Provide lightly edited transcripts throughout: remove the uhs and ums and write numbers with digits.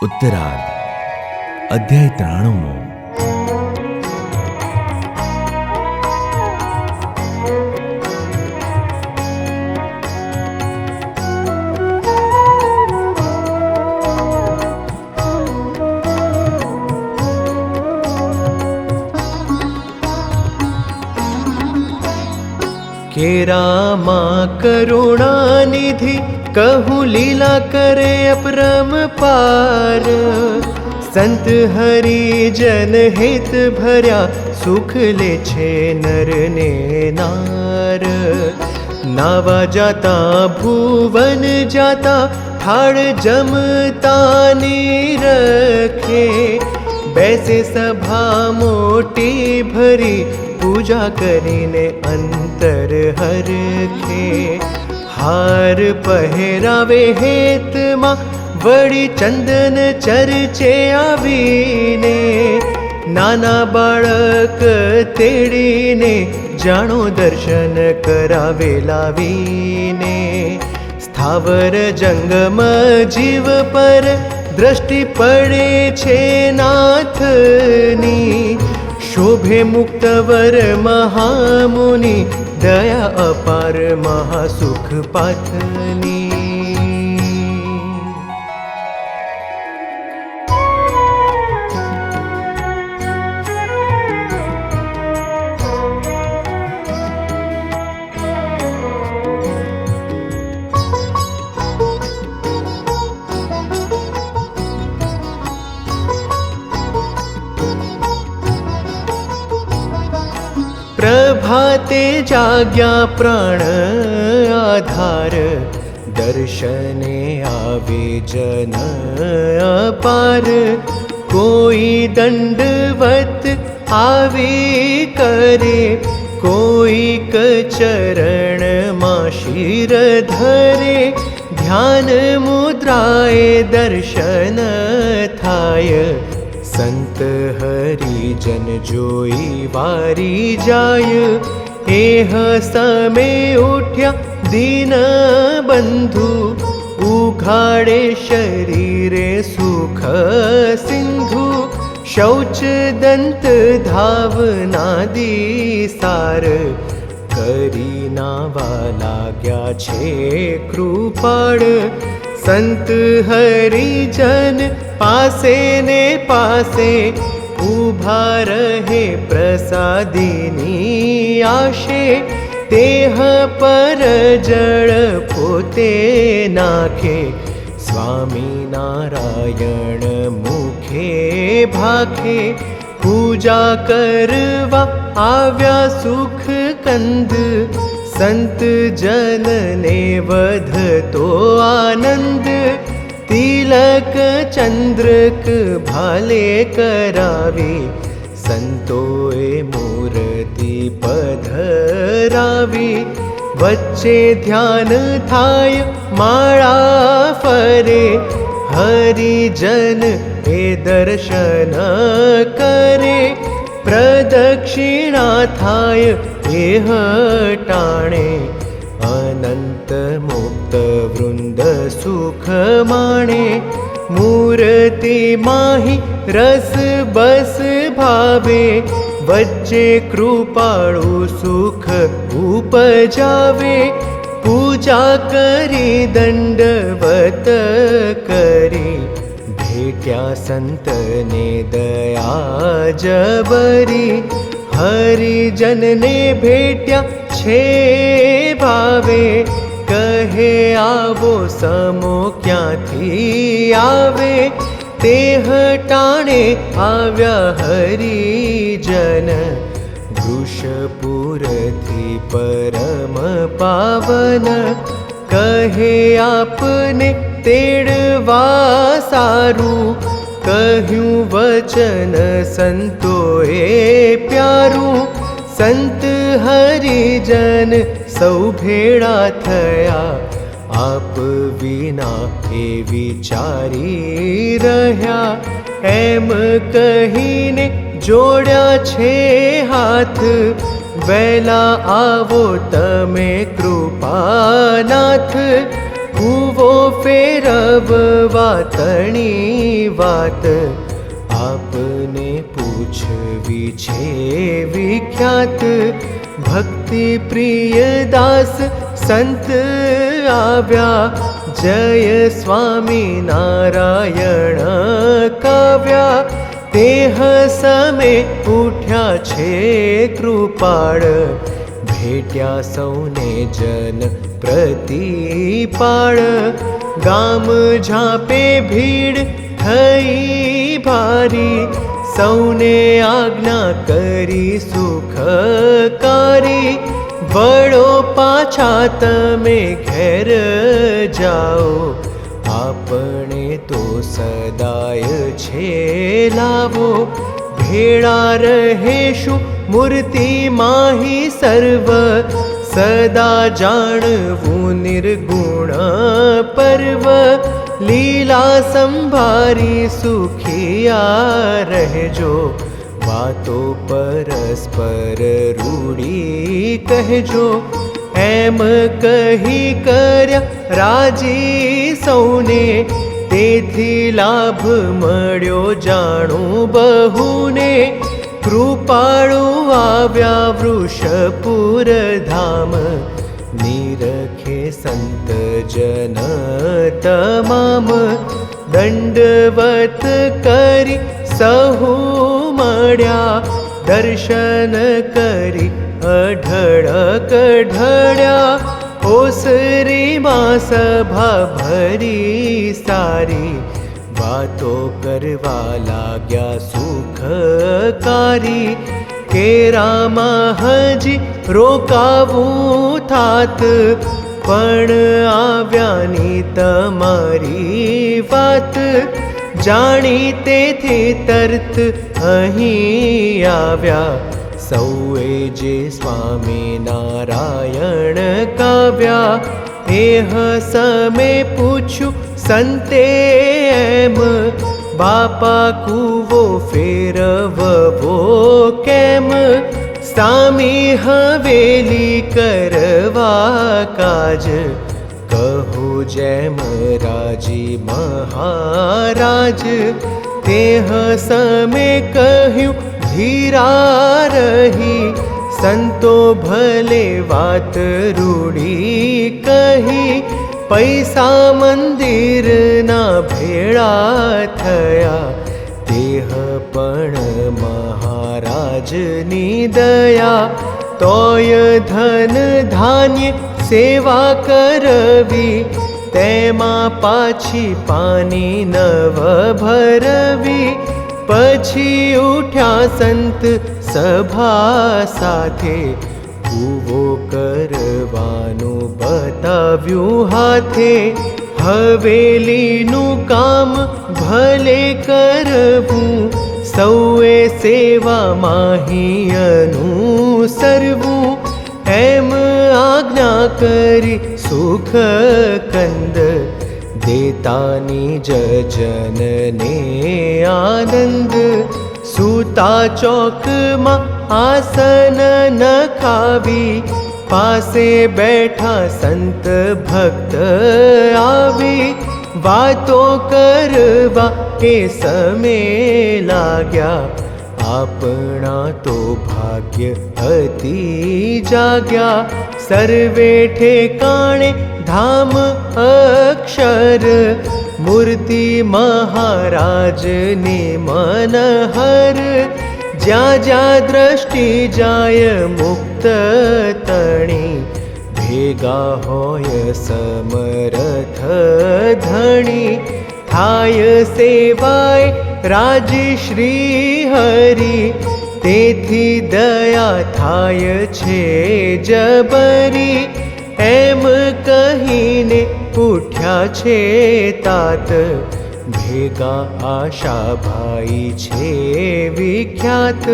ઉત્તરાર્ધ અધ્યાય 93મો. કે રામા કરુણાનિધિ કહું લીલા કરે અપરમ પાર. સંત હરિજન હિત ભર્યા સુખ લે છે નર ને નાર. નાવા જાતા ભુવન જાતા થાળ જમતા રખે. બેસે સભા મોટી ભરી પૂજા કરીને અંતર હરખે. હાર પહેરાવે હેતમાં વળી ચંદન ચર્ચે આવીને. નાના બાળક તેડીને જાણો દર્શન કરાવે લાવીને. સ્થાવર જંગમ જીવ પર દ્રષ્ટિ પડે છે નાથની. શોભે મુક્તવર મહામુનિ દયા અપાર મહાસુખ પાથની. પ્રભાતે જાગ્યા પ્રાણ આધાર. દર્શને આવે જન અપાર. કોઈ દંડવત આવી કરે, કોઈક ચરણમાં શિર ધરે. ધ્યાન મુદ્રાએ દર્શન થાય. સંત હરિજન જોઈ વારી જાય. એહ સમે ઉઠ્યા દીન બંધુ. ઉઘાડે શરીરે સુખ સિંધુ. શૌચ દંત ધાવનાદી સાર. કરી નાવા લાગ્યા છે કૃપાળ. સંત હરિજન પાસે ને પાસે ઊભા રહે પ્રસાદીની આશે. દેહ પર જળ પોતે નાખે. સ્વામી નારાયણ મુખે ભાખે. પૂજા કરવા આવ્યા સુખ કંદ. સંત જનને વધતો આનંદ. તિલક ચંદ્રક ભાલે કરાવી. સંતોએ મૂર્તિ પધરાવી. વચ્ચે ધ્યાન થાય માળા ફરે. હરિજન એ દર્શન કરે. પ્રદક્ષિણા થાય એ હટાણે. અનંત મુક્ત વૃંદ સુખ માણે. મૂર્તિ માહી રસ બસ ભાવે. વચ્ચે કૃપાળુ સુખ ઉપજાવે. પૂજા કરી દંડવત કરી. ભેટ્યા સંતને દયા જબરી. હરિજનને ભેટ્યા છે ભાવે. કહે આવો સમો ક્યાંથી આવે. તે હટાણે આવ્યા હરિજન. વૃષપુરથી પરમ પાવન. કહે આપને તેડવા સારું. કહ્યું વચન સંતોએ પ્યારું. સંત હરિજન સૌ ભેળા થયા. આપ વિના એ વિચારી રહ્યા. એમ કહીને જોડ્યા છે હાથ. વહેલા આવો તમે કૃપાનાથ. ભૂવો ફેરવવા વાતણી વાત આપને પૂછવી છે વિખ્યાત. ભક્તિ પ્રિય દાસ સંત આવ્યા, જય સ્વામી નારાયણ કાવ્યા. તેહ સમે ઉઠ્યા છે કૃપાળ, ભેટ્યા સૌને જન પ્રતિપાળ. ગામ ઝાપે ભીડ થઈ ભારી, સૌને આજ્ઞા કરી સુખકારી. વળો પાછા તમે ઘેર જાઓ, આપણે તો સદાય છે લાવો. ભેળા રહેશું મૂર્તિ માહી સર્વ, સદા જાણવું નિર્ગુણ પર્વ. લીલા સંભારી સુખિયા રહેજો, વાતો પરસ્પર રૂડી કહેજો. એમ કહી કર્યા રાજી સૌને, તેથી લાભ મળ્યો જાણું બહુને. કૃપાળુ આવ્યા વૃષપુર ધામ, નિરખે સંત જન તમામ. દંડવત કરી સહુ મળ્યા, દર્શન કરી અઢળક ઢળ્યા. ઓસરીમાં સભા ભરી સારી, વાતો કરવા લાગ્યા સુખકારી. કેરામાં હજી રોકાવું થાત, પણ આવ્યાની તમારી વાત. જાણી તેથી તરત અહીં આવ્યા, સૌએ જે સ્વામી નારાયણ કાવ્યા. એહ સમે પૂછ્યું સંતે એમ, બાપા કૂવો ફેરવવો કેમ. સામી હવેલી કરવા કાજ, કહો જેમ રાજી મહારાજ. તેહ સમે કહ્યું ધીરા રહી, સંતો ભલે વાત રૂડી કહી. પૈસા મંદિરના ભેળા થયા, તેહ પણ મહારાજની દયા. તોય ધન ધાન્ય સેવા કરવી, તેમાં પાછી પાની નવ ભરવી. પછી ઉઠ્યા સંત સભા સાથે, કૂવો કરવાનું બતાવ્યું હાથે. હવેલીનું કામ ભલે કરવું, સૌએ સેવામાં અનુસરવું. એમ આજ્ઞા કરી સુખ કંદ, દેતાની જનને આનંદ. સૂતા ચોકમાં આસન નખાવી, પાસે બેઠા સંત ભક્ત આવી. વાતો કરવા એ સમે લાગ્યા, આપણા તો ભાગ્ય હતી જાગ્યા. સર્વે ઠેકાણે ધામ અક્ષર, મૂર્તિ મહારાજને મનહર. જ્યાં જ્યાં દ્રષ્ટિ જાય મુક્ત તણી, ભેગા હોય સમરથ ધણી. થાય સેવાય રાજશ્રી હરિ, તેથી દયા થાય છે જબરી. એમ કહીને ઉઠ્યા છે તાત, ભેગા આશાભાઈ છે વિખ્યાત.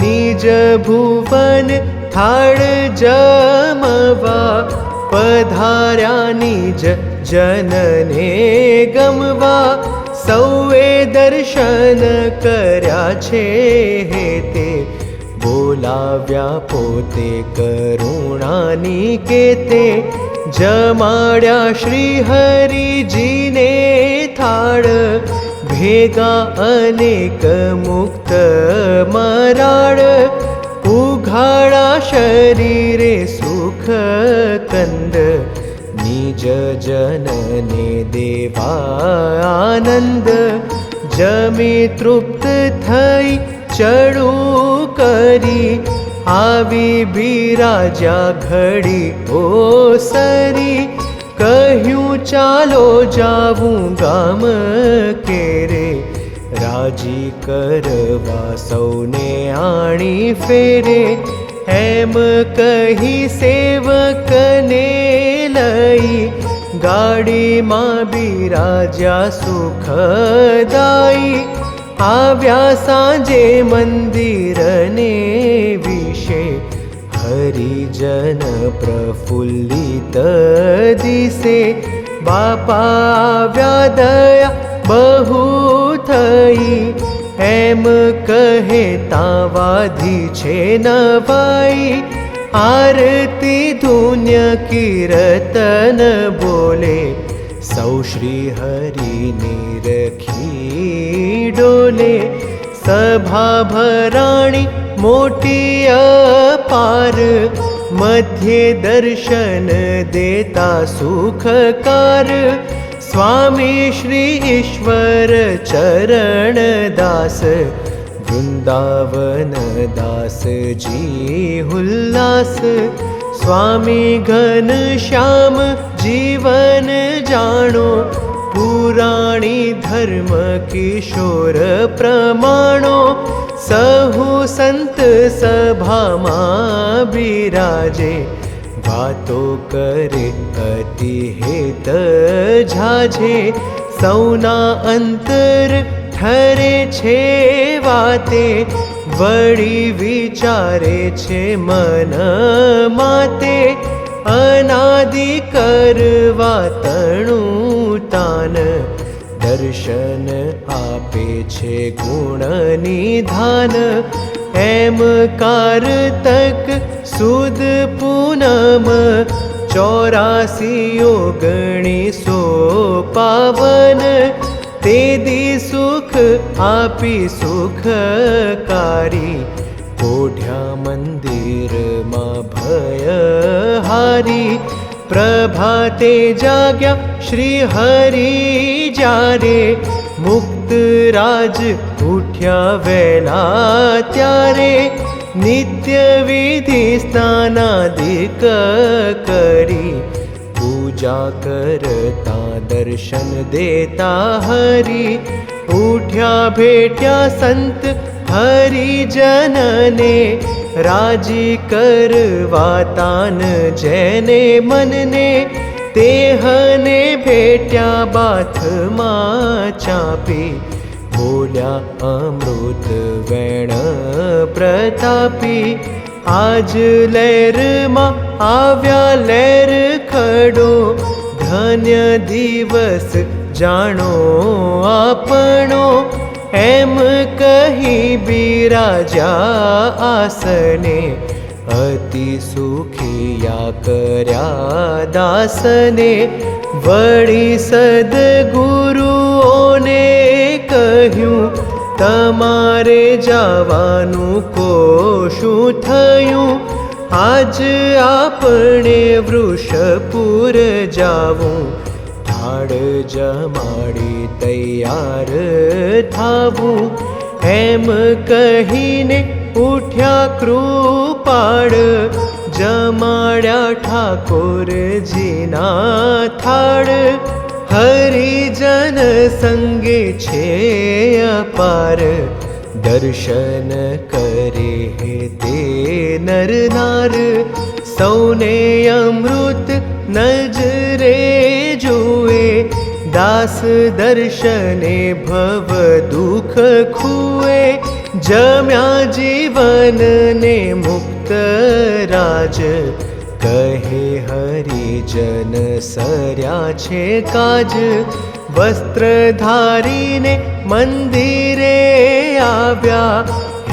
નિજ ભુવન થાળ જમવા, પધાર્યા નિજ જનને ગમવા. સૌએ દર્શન કર્યા છે હેતે, બોલાવ્યા પોતે કરુણાની કેતે. જમાડ્યા શ્રી હરિજીને થાળ, ભેગા અનેક મુક્ત મરાળ, ઉઘાડા શરીરે સુખ કંદ, નિજ જનને દેવા આનંદ, જમી તૃપ્ત થઈ ચડું કરી, આવી બિરાજા ઘડી ઓસરી, કહ્યું ચાલો જાવું ગામ કેરે, રાજી કરવા સૌને આણી ફેરે, એમ કહી સેવકને લઈ, ગાડીમાં બિરાજ્યા સુખદાયી, આવ્યા સાંજે મંદિરને વિશે, હરિજન પ્રફુલ્લિત દિશે, બાપા આવ્યા દયા બહુ થઈ, એમ કહે તાવાધી છે નવાઈ, આરતી ધુન્ય કીર્તન બોલે, સૌ શ્રી હરિની રખી ડોલે, સભા ભરાણી મોટી અપાર, મધ્યે દર્શન દેતા સુખકાર, સ્વામી શ્રી ઈશ્વર ચરણ દાસ, વૃંદાવન દાસજી હુલ્લાસ, સ્વામી ઘન શ્યામ જીવન જાણો, પુરાણી ધર્મ કિશોર પ્રમાણો, સહુ સંત સભામાં બિરાજે, વાતો કરે અતિ હેત ઝાઝે, સૌના અંતર ઠરે છે વાતે, વળી વિચારે છે મન માતે, અનાદિ કરવા તણું તાન, દર્શન આપે છે ગુણ નિધાન, એમ કારતક સુદ પૂનમ, 84 ઓગણીસો પાવન, તે દી સુખ આપી સુખકારી, કોઢ્યા મંદિરમાં ભયહારી, પ્રભાતે જાગ્યા શ્રી હરિ જ્યારે, મુક્ત રાજ ઉઠ્યા વેલા ત્યારે, નિત્ય વિધિ સ્નાનાદિક કરી, પૂજા કરતા દર્શન દેતા હરિ, ઉઠ્યા ભેટ્યા સંત હરિજનને, રાજી કરવા તાન જેને મનને, તેહને ભેટ્યા બાથમાં ચાપી, બોલ્યા અમૃત વેણ પ્રતાપી, આજ લહેરમાં આવ્યા લહેર ખડો, ધન્ય દિવસ જાણો આપણો, એમ કહી બિરાજા આસને, અતિ સુખિયા કર્યા દાસને, વળી સદગુરુઓને કહ્યું, તમારે જવાનું કોશું થયું, આજ આપણે વૃષપુર જાવું, થાળ જમાડી તૈયાર થાવું, એમ કહીને ઉઠ્યા કૃપાળ, જમાડ્યા ઠાકોરજીના થાળ, હરિજન સંગે છે અપાર, દર્શન કરે હે તે નર નાર, સૌને અમૃત નજરે જુએ, દાસ દર્શને ભવ દુઃખ ખુએ, જમ્યા જીવનને મુક્ત રાજ, કહે હરિજન સર્યા છે કાજ, વસ્ત્ર ધારીને મંદિરે આવ્યા,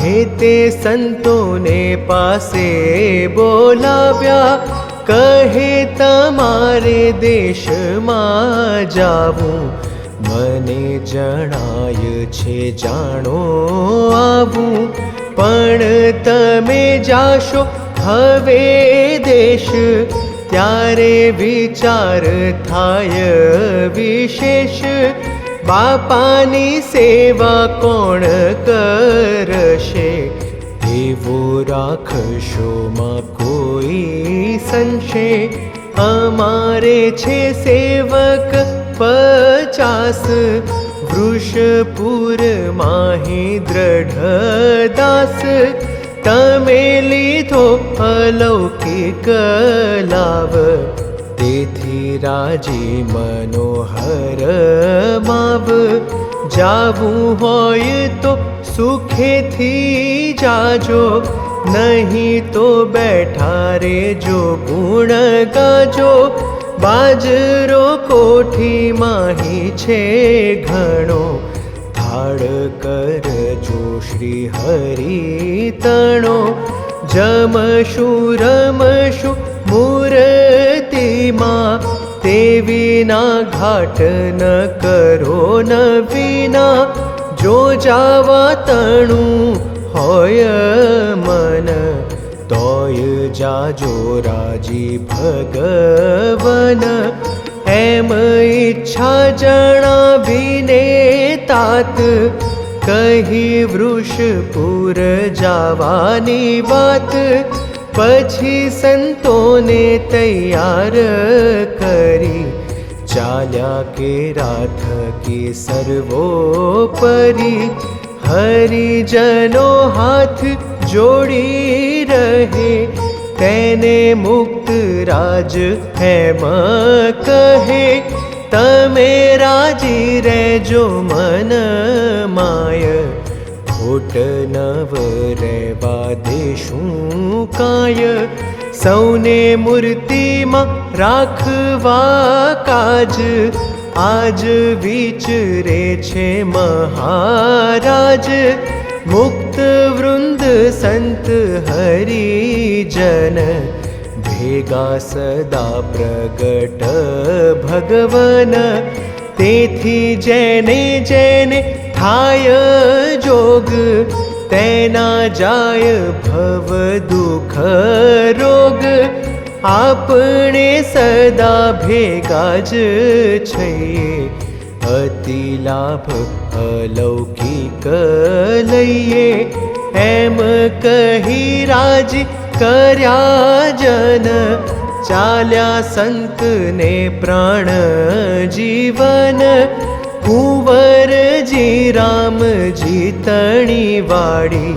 હે તે સંતોને પાસે બોલાવ્યા, કહે તમારે દેશમાં જાવું, મને જણાય છે જાણો આવું, પણ તમે જાશો હવે દેશ, ત્યારે વિચાર થાય વિશેષ, બાપાની સેવા કોણ કરશે, એવો રાખશો માં કોઈ સંશય, અમારે છે સેવક 50, વૃષપુર માહી દ્રઢ દાસ, તમે લીધો અલૌકિક લાભ, તેથી રાજી મનોહર માવ, જાવું હોય તો સુખેથી જાજો, નહીં તો બેઠા રેજો ગુણ ગાજો, બાજરો કોઠી માહી છે ઘણો, થાળ કરજો શ્રી હરિ તણો, જમશું રમશું મૂર્તિમાં, તે વિના ઘાટ ન કરો ન વિના, જો જાવા તણું હોય મન, તોય જાજો રાજી ભગવન, એમ ઈચ્છા જણાવીને તાત, કહી વૃષપુર જાવાની વાત, પછી સંતોને તૈયાર કરી, ચાલ્યા કે રાથ કે સર્વોપરી, હરિજનો હાથ જોડી રહે, તેને મુક્ત રાજ હેમ કહે, તમે રાજી રહેજો મન માય, ખોટ નવ રહેવા દેશું કાય, સૌને મૂર્તિમાં રાખવા કાજ, આજ વિચરે છે મહારાજ, મુક્ત વૃંદ સંત હરિજન, ભેગા સદા પ્રગટ ભગવન, તેથી જેને જેને થાય જોગ, તેના જાય ભવ દુઃખ રોગ, આપણે સદા ભેગા જ છીએ, અતિ લાભ અલૌકિક લઈએ, એમ કહી રાજી કર્યા જન, ચાલ્યા સંતને પ્રાણ જીવન, કુંવરજી રામજી તણી વાડી,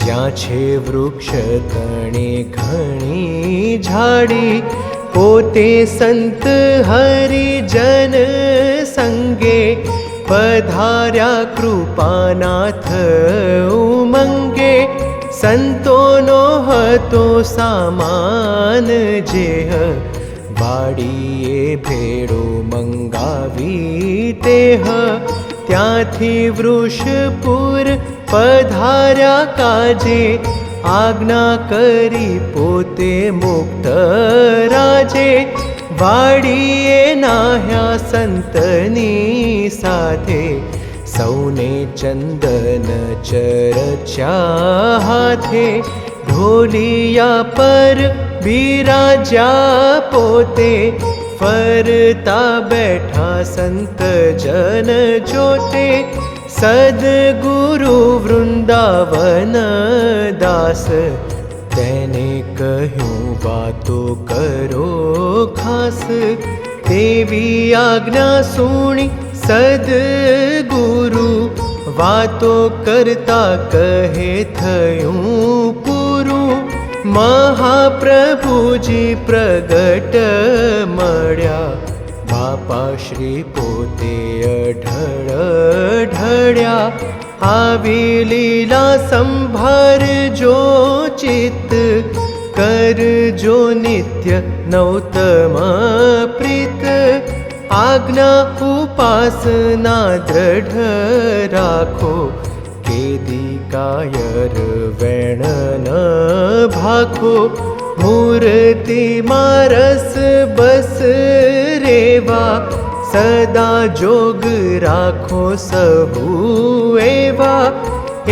જ્યાં છે વૃક્ષ તણે ઘણી ઝાડી, પોતે સંત હરિજન સંગે, પધાર્યા કૃપાનાથ ઉમંગે, સંતોનો હતો સામાન જેહ, વાડીએ ભેળો મંગાવી તેહ, ત્યાંથી વૃષપુર પધાર્યા કાજે, આજ્ઞા કરી પોતે મુક્ત રાજે, વાડીએ નાહ્યા સંતની સાથે, સૌને ચંદન ચરચ્યા હાથે, ઢોલિયા પર બિરાજ્યા પોતે, ફરતા બેઠા સંત જન જોતે, સદગુરુ વૃંદાવન દાસ, તેને કહ્યું વાતો કરો ખાસ, તેવી આજ્ઞા સુણી સદગુરુ, વાતો કરતા કહે થયું પૂરું, મહાપ્રભુજી પ્રગટ મળ્યા, બાપા શ્રી પોતે અઢળ ઢળ્યા, આવી લીલા સંભારજો ચિત્ત, કરજો નિત્ય નૌતમ પ્રીત, આજ્ઞા ઉપાસના દ્રઢ રાખો, કેદી કાયર વેણ ન ભાખો, મૂર્તિમાં રસ બસ રેવા, સદા જોગ રાખો સહુ એવા.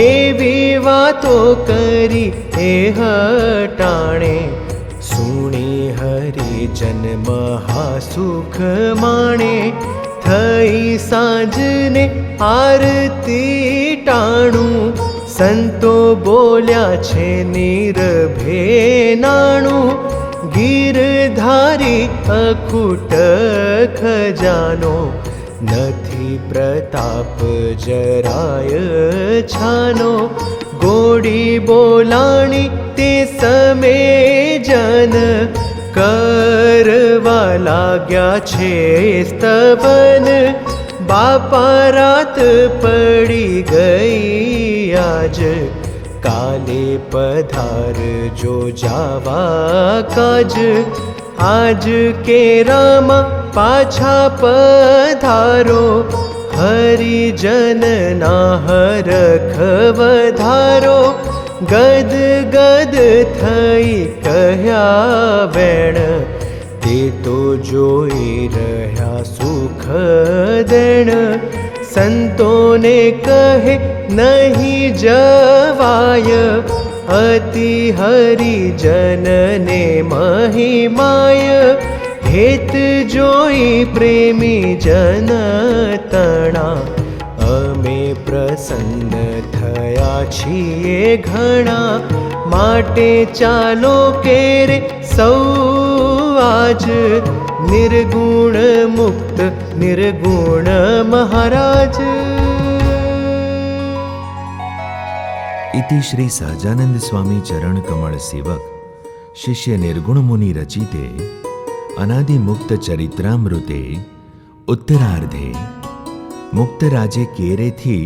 એવી વાતો કરી એ હટાણે, સુણી હરિજન મહાસુખ માણે. થઈ સાંજને આરતી ટાણું, સંતો બોલ્યા છે નિરભે નાણું. ગીરધારી અખૂટ ખજાનો, નથી પ્રતાપ જરાય છાનો. ગોડી બોલાણી તે સમે જન, કરવા લાગ્યા છે સ્તવન. બાપા રાત પડી ગઈ આજ, કાલે પધારજો જાવા કાજ. આજ કેરામાં પાછા પધારો, હરિજનના હરખ વધારો. ગદ ગદ થઈ કહ્યા વેણ, તે તો જોઈ રહ્યા સુખ દેણ. સંતોને કહે નહીં જવાય, અતિ હરિજનને મહિમાય. હેત જોઈ પ્રેમી જન તણા, અમે પ્રસન્ન થયા છીએ ઘણા. માટે ચાલો કેરે સૌ આજ, નિર્ગુણ મુક્ત નિર્ગુણ મહારાજ. इति श्री सहजानंद स्वामी चरण कमल सेवक शिष्य निर्गुण मुनि रचिते अनादि मुक्त चरित्रामृते उत्तरार्धे मुक्तराजे केरेथी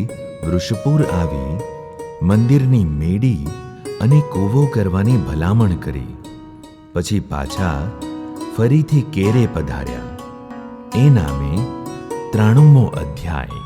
વૃષપુર આવી મંદિરની મેડી અને કોવો કરવાની ભલામણ કરી. પછી પાછા ફરીથી કેરે પધાર્યા. એ નામે 93મો અધ્યાય.